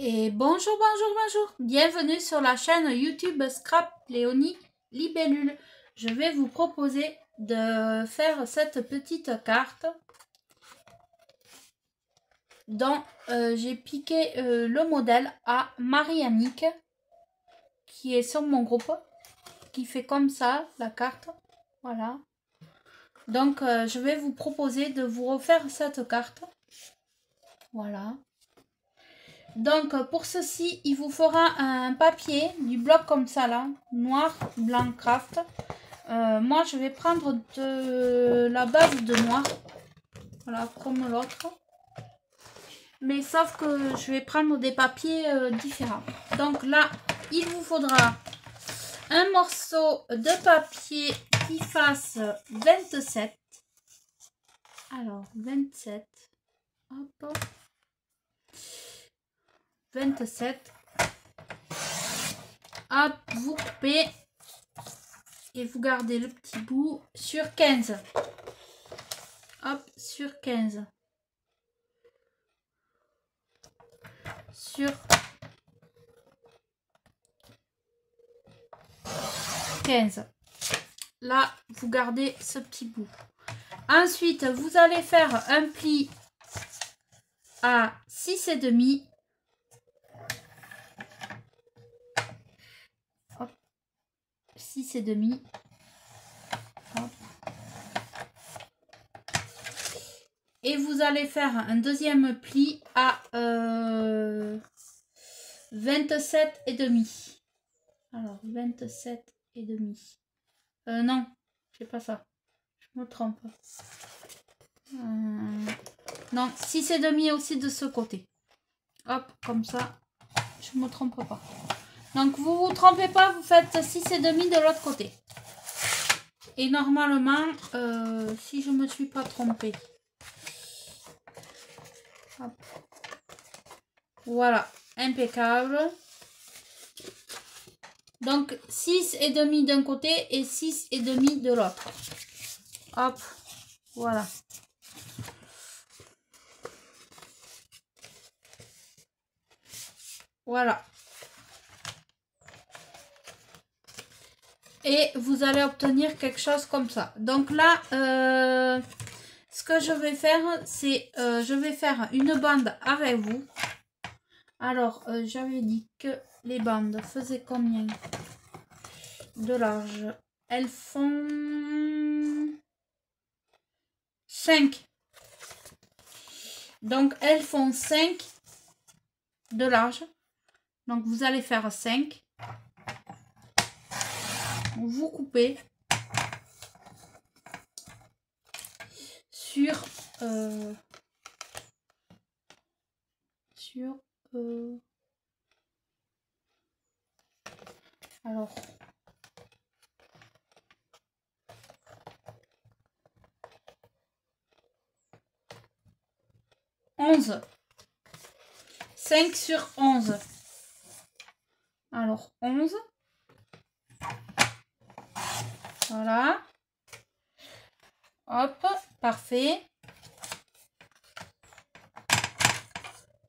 Et bonjour, bonjour, bonjour. Bienvenue sur la chaîne YouTube Scrap Léonie Libellule. Je vais vous proposer de faire cette petite carte dont j'ai piqué le modèle à Marie-Annick qui est sur mon groupe, qui fait comme ça la carte. Voilà. Donc je vais vous proposer de vous refaire cette carte. Voilà. Donc pour ceci, il vous fera un papier du bloc comme ça là, noir, blanc, craft. Moi je vais prendre de la base de noir, voilà, comme l'autre. Mais sauf que je vais prendre des papiers différents. Donc là, il vous faudra un morceau de papier qui fasse 27. Alors 27. Hop. 27. Hop, vous coupez et vous gardez le petit bout sur 15. Hop, sur 15. Sur 15. Là, vous gardez ce petit bout. Ensuite, vous allez faire un pli à 6,5. Hop, 6,5. Hop. Et vous allez faire un deuxième pli à 27,5. Alors, 27,5. Non, c'est pas ça. Je me trompe. Non, 6,5 aussi de ce côté. Hop, comme ça, je me trompe pas. Donc, vous vous trompez pas, vous faites 6,5 de l'autre côté. Et normalement, si je me suis pas trompée. Hop. Voilà, impeccable. Donc, 6,5 d'un côté et 6,5 de l'autre. Hop, voilà. Voilà. Et vous allez obtenir quelque chose comme ça. Donc là, ce que je vais faire, c'est je vais faire une bande avec vous. Alors, j'avais dit que les bandes faisaient combien de large? Elles font 5. Donc, elles font 5 de large. Donc, vous allez faire 5. Vous coupez sur alors 11. 5 sur 11. Alors 11. Voilà. Hop, parfait.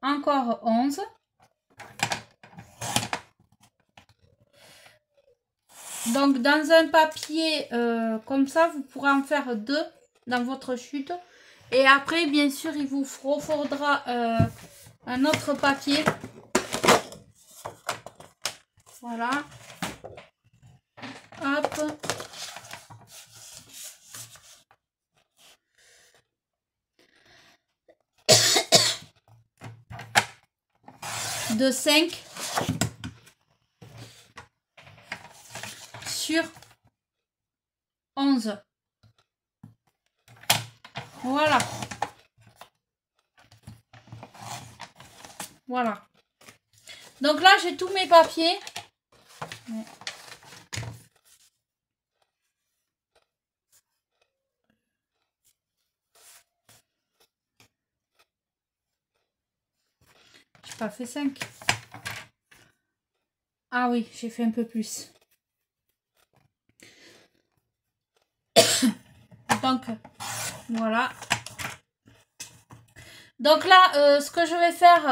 Encore 11. Donc dans un papier comme ça, vous pourrez en faire 2 dans votre chute. Et après, bien sûr, il vous faudra un autre papier. Voilà. Hop. De 5 sur 11. Voilà. Voilà. Donc là, j'ai tous mes papiers. J'ai pas fait 5. Ah oui, j'ai fait un peu plus. Donc, voilà. Donc là, ce que je vais faire,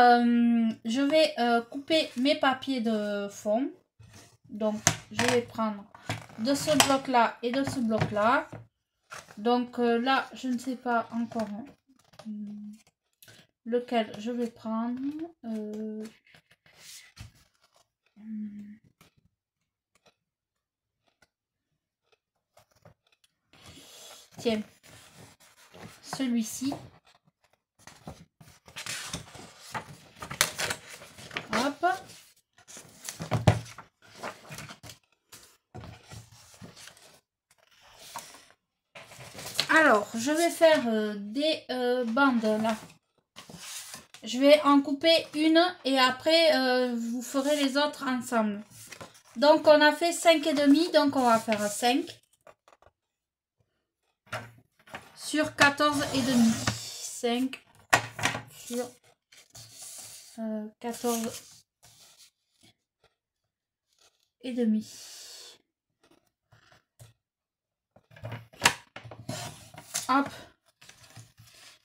je vais couper mes papiers de fond. Donc, je vais prendre de ce bloc-là et de ce bloc-là. Donc là, je ne sais pas encore lequel je vais prendre. Tiens, celui-ci. Hop. Alors, je vais faire des bandes là. Je vais en couper une et après, vous ferez les autres ensemble. Donc, on a fait 5,5, donc on va faire 5 sur 14,5. 5 sur 14,5. Hop.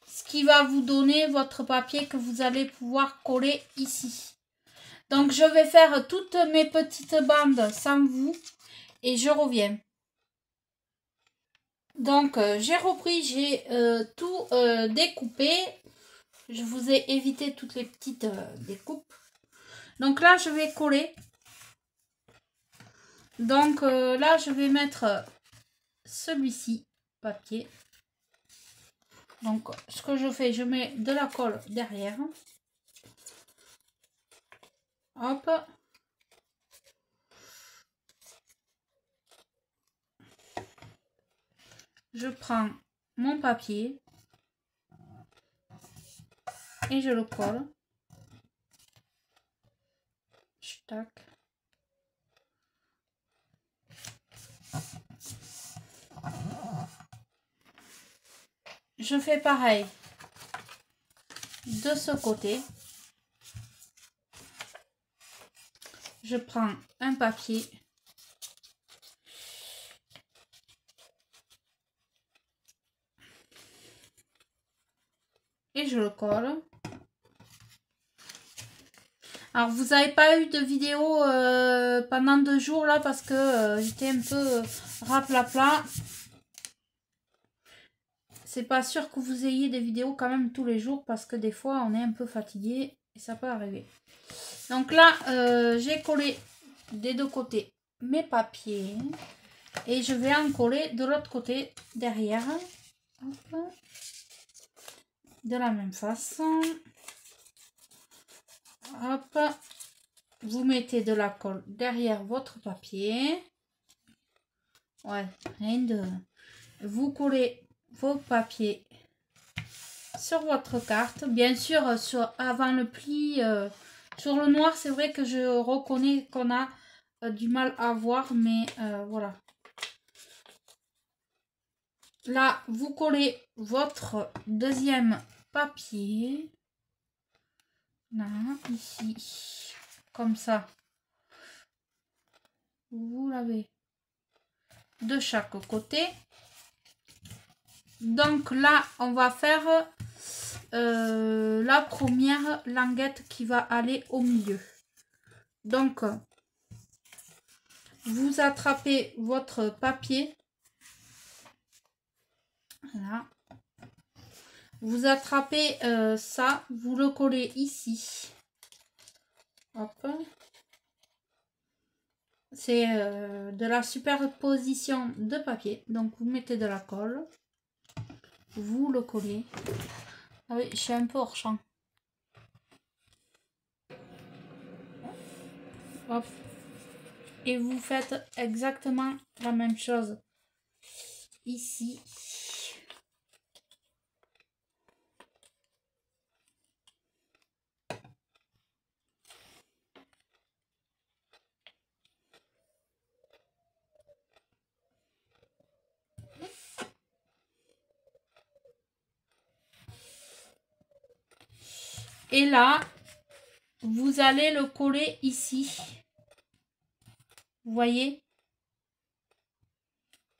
Ce qui va vous donner votre papier que vous allez pouvoir coller ici. Donc, je vais faire toutes mes petites bandes sans vous et je reviens. Donc, j'ai repris, j'ai tout découpé. Je vous ai évité toutes les petites découpes. Donc là, je vais coller. Donc là, je vais mettre celui-ci, papier. Donc, ce que je fais, je mets de la colle derrière. Hop. Je prends mon papier et je le colle. Tac. Je fais pareil de ce côté. Je prends un papier. Et je le colle. Alors, vous n'avez pas eu de vidéo pendant 2 jours là parce que j'étais un peu raplapla. C'est pas sûr que vous ayez des vidéos quand même tous les jours parce que des fois on est un peu fatigué et ça peut arriver. Donc là, j'ai collé des deux côtés mes papiers et je vais en coller de l'autre côté derrière. Hop. De la même façon. Hop. Vous mettez de la colle derrière votre papier. Ouais, rien de... Vous collez vos papiers sur votre carte. Bien sûr, avant le pli, sur le noir, c'est vrai que je reconnais qu'on a du mal à voir, mais voilà. Là, vous collez votre deuxième papier. Là, ici. Comme ça. Vous l'avez de chaque côté. Donc là, on va faire la première languette qui va aller au milieu. Donc, vous attrapez votre papier. Voilà. Vous attrapez ça, vous le collez ici. Hop. C'est de la superposition de papier. Donc, vous mettez de la colle. Vous le collez. Ah oui, je suis un peu hors champ. Hop. Et vous faites exactement la même chose ici. Et là, vous allez le coller ici. Vous voyez?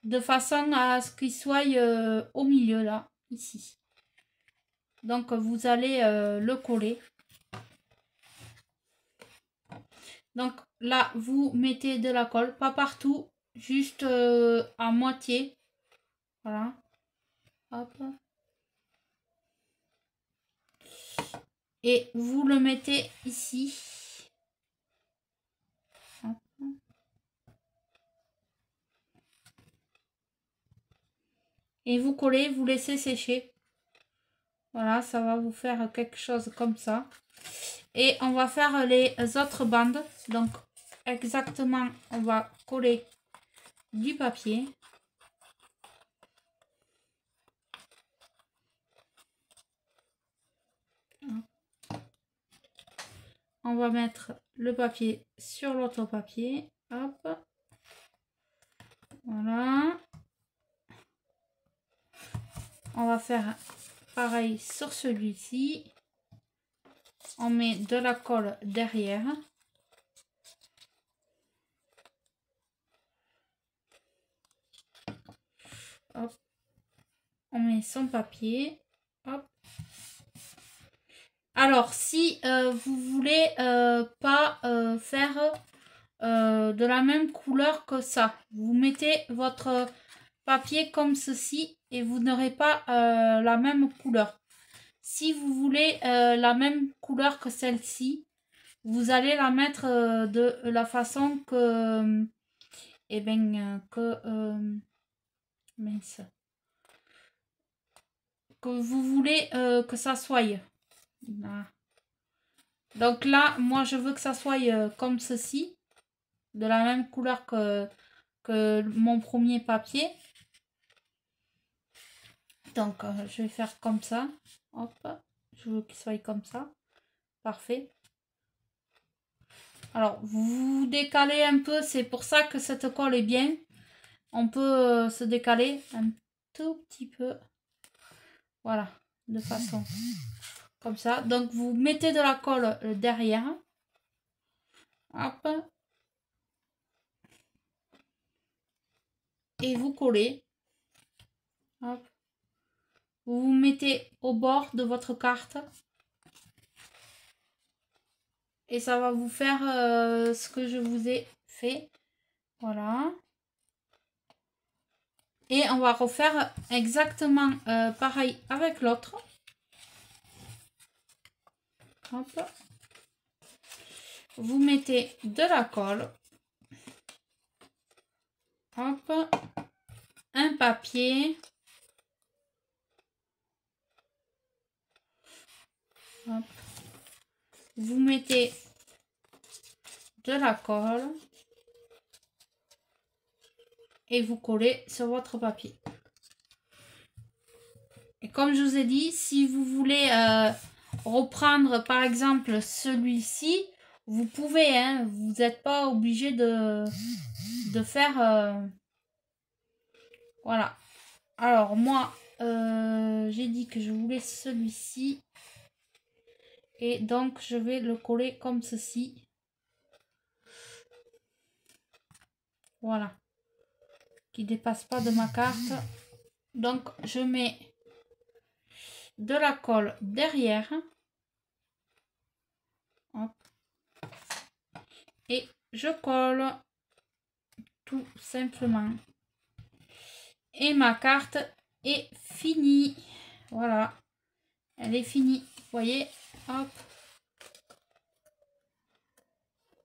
De façon à ce qu'il soit au milieu là, ici. Donc vous allez le coller. Donc là, vous mettez de la colle, pas partout, juste à moitié. Voilà. Hop. Et vous le mettez ici. Hop. Et vous collez, vous laissez sécher. Voilà, ça va vous faire quelque chose comme ça. Et on va faire les autres bandes. Donc exactement, on va coller du papier. On va mettre le papier sur l'autre papier. Hop. Voilà. On va faire pareil sur celui-ci. On met de la colle derrière. Hop. On met son papier. Hop. Alors, si vous voulez pas faire de la même couleur que ça, vous mettez votre papier comme ceci et vous n'aurez pas la même couleur. Si vous voulez la même couleur que celle-ci, vous allez la mettre de la façon que mince, que vous voulez que ça soit. Là. Donc là, moi je veux que ça soit comme ceci, de la même couleur que mon premier papier. Donc je vais faire comme ça. Hop, je veux qu'il soit comme ça. Parfait. Alors vous décalez un peu, c'est pour ça que cette colle est bien. On peut se décaler un tout petit peu. Voilà, de façon comme ça. Donc vous mettez de la colle derrière. Hop. Et vous collez. Hop. Vous vous mettez au bord de votre carte. Et ça va vous faire ce que je vous ai fait. Voilà. Et on va refaire exactement pareil avec l'autre. Hop. Vous mettez de la colle. Hop. Un papier. Hop. Vous mettez de la colle. Et vous collez sur votre papier. Et comme je vous ai dit, si vous voulez reprendre par exemple celui-ci, vous pouvez, hein, vous n'êtes pas obligé de faire... voilà. Alors moi, j'ai dit que je voulais celui-ci. Et donc je vais le coller comme ceci. Voilà. Qui dépasse pas de ma carte. Donc je mets de la colle derrière. Hop. Et je colle tout simplement. Et ma carte est finie. Voilà. Elle est finie. Vous voyez. Hop.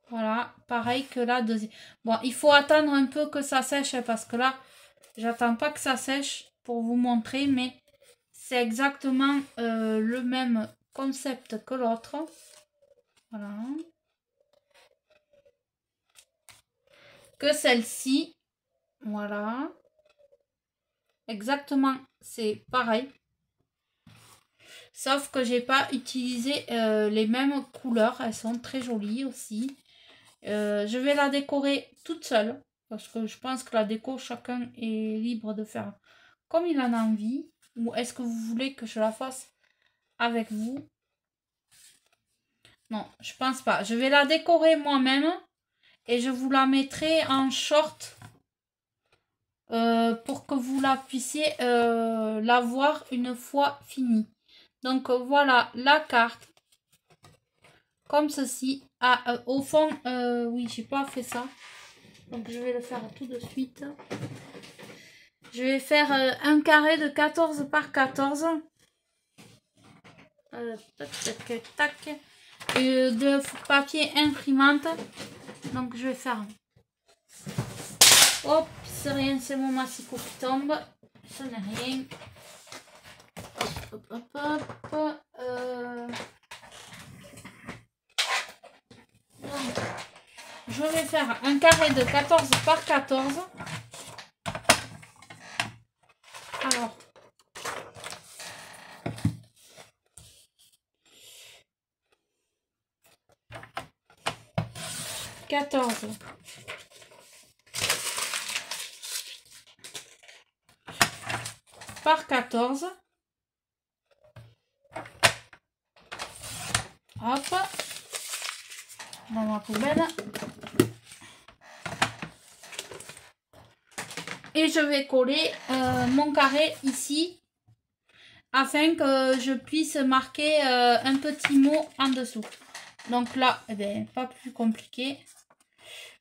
Voilà. Pareil que la deuxième. Bon, il faut attendre un peu que ça sèche. Parce que là, j'attends pas que ça sèche pour vous montrer. Mais c'est exactement le même concept que l'autre. Voilà. Que celle-ci. Voilà. Exactement, c'est pareil. Sauf que j'ai pas utilisé les mêmes couleurs. Elles sont très jolies aussi. Je vais la décorer toute seule. Parce que je pense que la déco, chacun est libre de faire comme il en a envie. Ou est-ce que vous voulez que je la fasse avec vous? Non, je pense pas. Je vais la décorer moi-même. Et je vous la mettrai en short. Pour que vous la puissiez la voir une fois finie. Donc voilà la carte. Comme ceci. Ah, au fond, oui, j'ai pas fait ça. Donc je vais le faire tout de suite. Je vais faire un carré de 14 par 14. Tac, tac, tac. De papier imprimante. Donc je vais faire. Hop, c'est rien, c'est mon massicot qui tombe. Ça n'est rien. Hop, hop, hop, hop. Donc, je vais faire un carré de 14 par 14. Alors, par 14. Hop. Dans ma poubelle. Et je vais coller mon carré ici afin que je puisse marquer un petit mot en dessous. Donc là, eh bien, pas plus compliqué.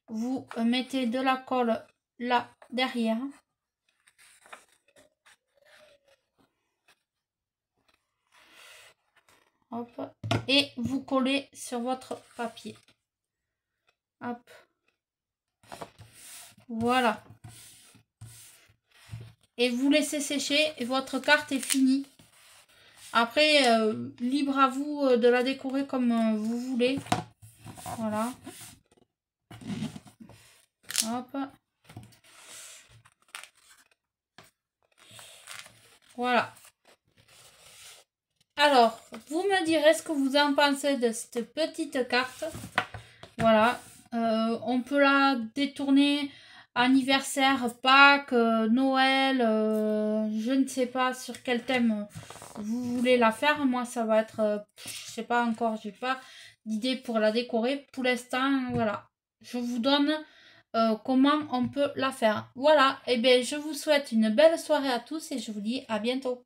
Vous mettez de la colle là derrière. Hop. Et vous collez sur votre papier. Hop. Voilà. Et vous laissez sécher et votre carte est finie. Après, libre à vous de la décorer comme vous voulez. Voilà. Hop. Voilà. Alors, vous me direz ce que vous en pensez de cette petite carte. Voilà. On peut la détourner anniversaire, Pâques, Noël, je ne sais pas sur quel thème vous voulez la faire. Moi, ça va être, je sais pas encore, j'ai pas d'idée pour la décorer. Pour l'instant, voilà. Je vous donne comment on peut la faire. Voilà. Et bien, je vous souhaite une belle soirée à tous et je vous dis à bientôt.